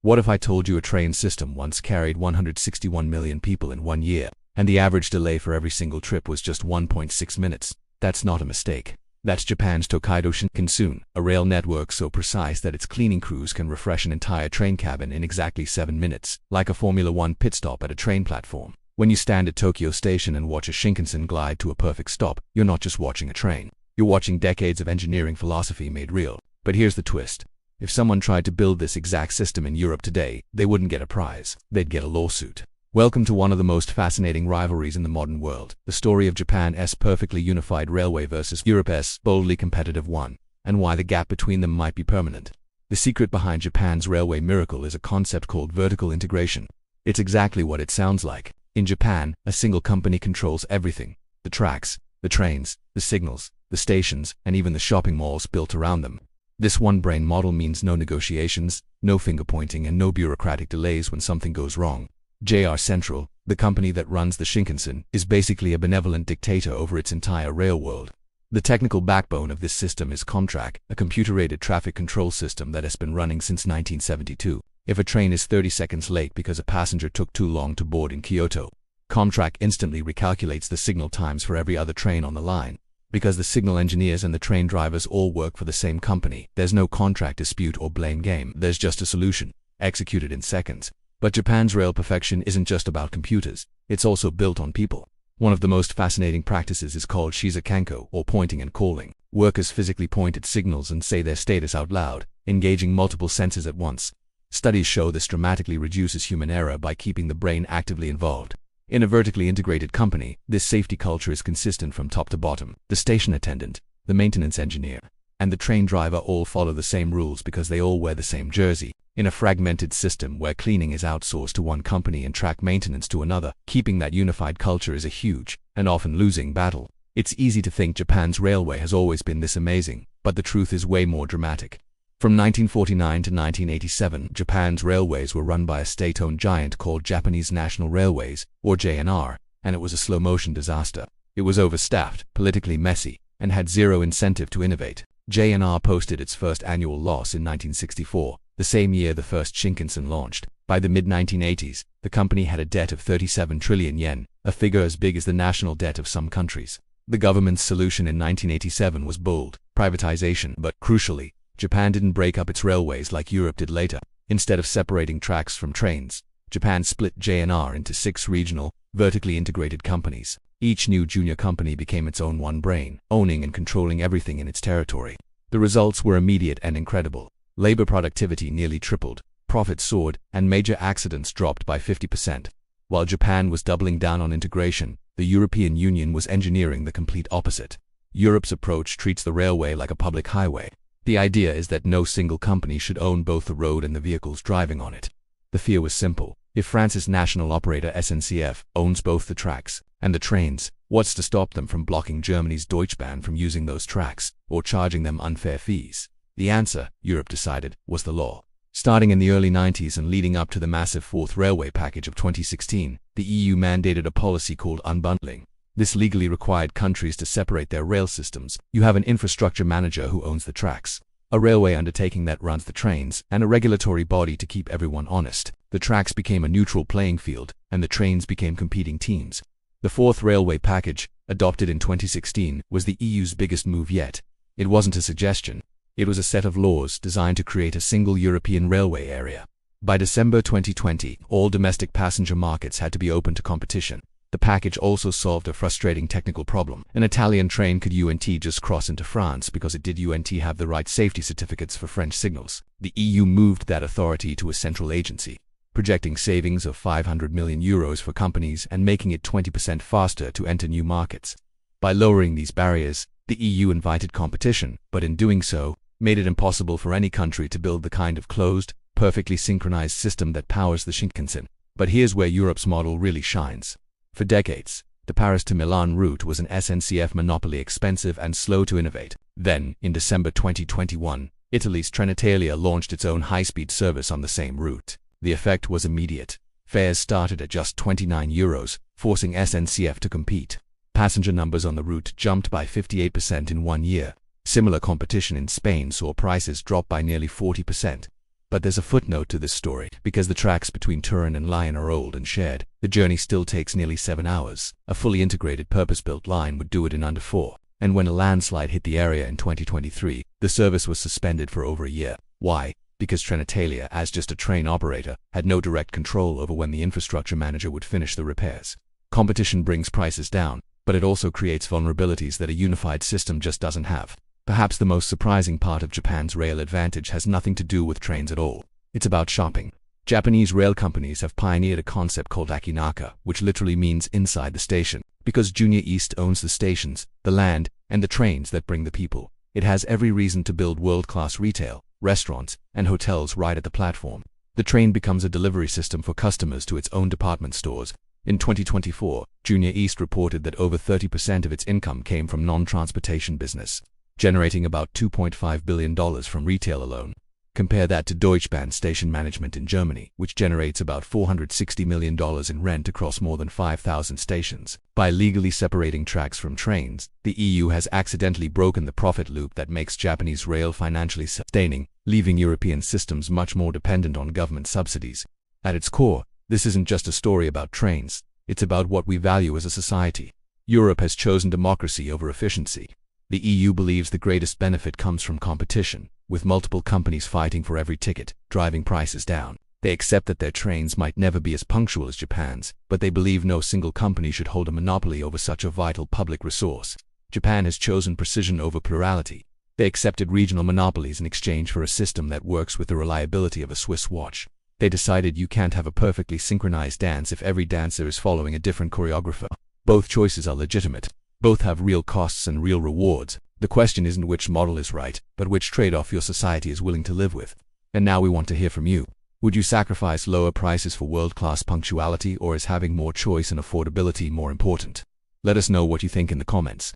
What if I told you a train system once carried 161 million people in 1 year, and the average delay for every single trip was just 1.6 minutes? That's not a mistake. That's Japan's Tokaido Shinkansen, a rail network so precise that its cleaning crews can refresh an entire train cabin in exactly 7 minutes, like a Formula One pit stop at a train platform. When you stand at Tokyo Station and watch a Shinkansen glide to a perfect stop, you're not just watching a train. You're watching decades of engineering philosophy made real. But here's the twist. If someone tried to build this exact system in Europe today, they wouldn't get a prize. They'd get a lawsuit. Welcome to one of the most fascinating rivalries in the modern world, the story of Japan's perfectly unified railway versus Europe's boldly competitive one, and why the gap between them might be permanent. The secret behind Japan's railway miracle is a concept called vertical integration. It's exactly what it sounds like. In Japan, a single company controls everything: the tracks, the trains, the signals, the stations, and even the shopping malls built around them. This one-brain model means no negotiations, no finger-pointing, and no bureaucratic delays when something goes wrong. JR Central, the company that runs the Shinkansen, is basically a benevolent dictator over its entire rail world. The technical backbone of this system is COMTRAC, a computer-aided traffic control system that has been running since 1972. If a train is 30 seconds late because a passenger took too long to board in Kyoto, COMTRAC instantly recalculates the signal times for every other train on the line. Because the signal engineers and the train drivers all work for the same company, there's no contract dispute or blame game. There's just a solution, executed in seconds. But Japan's rail perfection isn't just about computers, it's also built on people. One of the most fascinating practices is called shizakanko, or pointing and calling. Workers physically point at signals and say their status out loud, engaging multiple senses at once. Studies show this dramatically reduces human error by keeping the brain actively involved. In a vertically integrated company, this safety culture is consistent from top to bottom. The station attendant, the maintenance engineer, and the train driver all follow the same rules because they all wear the same jersey. In a fragmented system where cleaning is outsourced to one company and track maintenance to another, keeping that unified culture is a huge, and often losing, battle. It's easy to think Japan's railway has always been this amazing, but the truth is way more dramatic. From 1949 to 1987, Japan's railways were run by a state-owned giant called Japanese National Railways, or JNR, and it was a slow-motion disaster. It was overstaffed, politically messy, and had zero incentive to innovate. JNR posted its first annual loss in 1964, the same year the first Shinkansen launched. By the mid-1980s, the company had a debt of 37 trillion yen, a figure as big as the national debt of some countries. The government's solution in 1987 was bold: privatization, but crucially, Japan didn't break up its railways like Europe did later. Instead of separating tracks from trains, Japan split JNR into 6 regional, vertically integrated companies. Each new junior company became its own one brain, owning and controlling everything in its territory. The results were immediate and incredible. Labor productivity nearly tripled, profits soared, and major accidents dropped by 50%. While Japan was doubling down on integration, the European Union was engineering the complete opposite. Europe's approach treats the railway like a public highway. The idea is that no single company should own both the road and the vehicles driving on it. The fear was simple: if France's national operator SNCF owns both the tracks and the trains, what's to stop them from blocking Germany's Deutsche Bahn from using those tracks, or charging them unfair fees? The answer, Europe decided, was the law. Starting in the early 90s and leading up to the massive fourth railway package of 2016, the EU mandated a policy called unbundling. This legally required countries to separate their rail systems. You have an infrastructure manager who owns the tracks, a railway undertaking that runs the trains, and a regulatory body to keep everyone honest. The tracks became a neutral playing field, and the trains became competing teams. The fourth railway package, adopted in 2016, was the EU's biggest move yet. It wasn't a suggestion. It was a set of laws designed to create a single European railway area. By December 2020, all domestic passenger markets had to be open to competition. The package also solved a frustrating technical problem. An Italian train could just cross into France because it did have the right safety certificates for French signals. The EU moved that authority to a central agency, projecting savings of €500 million for companies and making it 20% faster to enter new markets. By lowering these barriers, the EU invited competition, but in doing so, made it impossible for any country to build the kind of closed, perfectly synchronized system that powers the Shinkansen. But here's where Europe's model really shines. For decades, the Paris to Milan route was an SNCF monopoly, expensive and slow to innovate. Then, in December 2021, Italy's Trenitalia launched its own high-speed service on the same route. The effect was immediate. Fares started at just €29, forcing SNCF to compete. Passenger numbers on the route jumped by 58% in 1 year. Similar competition in Spain saw prices drop by nearly 40%. But there's a footnote to this story. Because the tracks between Turin and Lyon are old and shared, the journey still takes nearly 7 hours. A fully integrated purpose-built line would do it in under 4. And when a landslide hit the area in 2023, the service was suspended for over a year. Why? Because Trenitalia, as just a train operator, had no direct control over when the infrastructure manager would finish the repairs. Competition brings prices down, but it also creates vulnerabilities that a unified system just doesn't have. Perhaps the most surprising part of Japan's rail advantage has nothing to do with trains at all. It's about shopping. Japanese rail companies have pioneered a concept called Akinaka, which literally means inside the station. Because Junior East owns the stations, the land, and the trains that bring the people, it has every reason to build world-class retail, restaurants, and hotels right at the platform. The train becomes a delivery system for customers to its own department stores. In 2024, Junior East reported that over 30% of its income came from non-transportation business, generating about $2.5 billion from retail alone. Compare that to Deutsche Bahn station management in Germany, which generates about $460 million in rent across more than 5,000 stations. By legally separating tracks from trains, the EU has accidentally broken the profit loop that makes Japanese rail financially sustaining, leaving European systems much more dependent on government subsidies. At its core, this isn't just a story about trains, it's about what we value as a society. Europe has chosen democracy over efficiency. The EU believes the greatest benefit comes from competition, with multiple companies fighting for every ticket, driving prices down. They accept that their trains might never be as punctual as Japan's, but they believe no single company should hold a monopoly over such a vital public resource. Japan has chosen precision over plurality. They accepted regional monopolies in exchange for a system that works with the reliability of a Swiss watch. They decided you can't have a perfectly synchronized dance if every dancer is following a different choreographer. Both choices are legitimate. Both have real costs and real rewards. The question isn't which model is right, but which trade-off your society is willing to live with. And now we want to hear from you. Would you sacrifice lower prices for world-class punctuality, or is having more choice and affordability more important? Let us know what you think in the comments.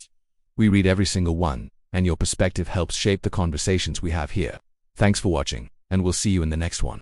We read every single one, and your perspective helps shape the conversations we have here. Thanks for watching, and we'll see you in the next one.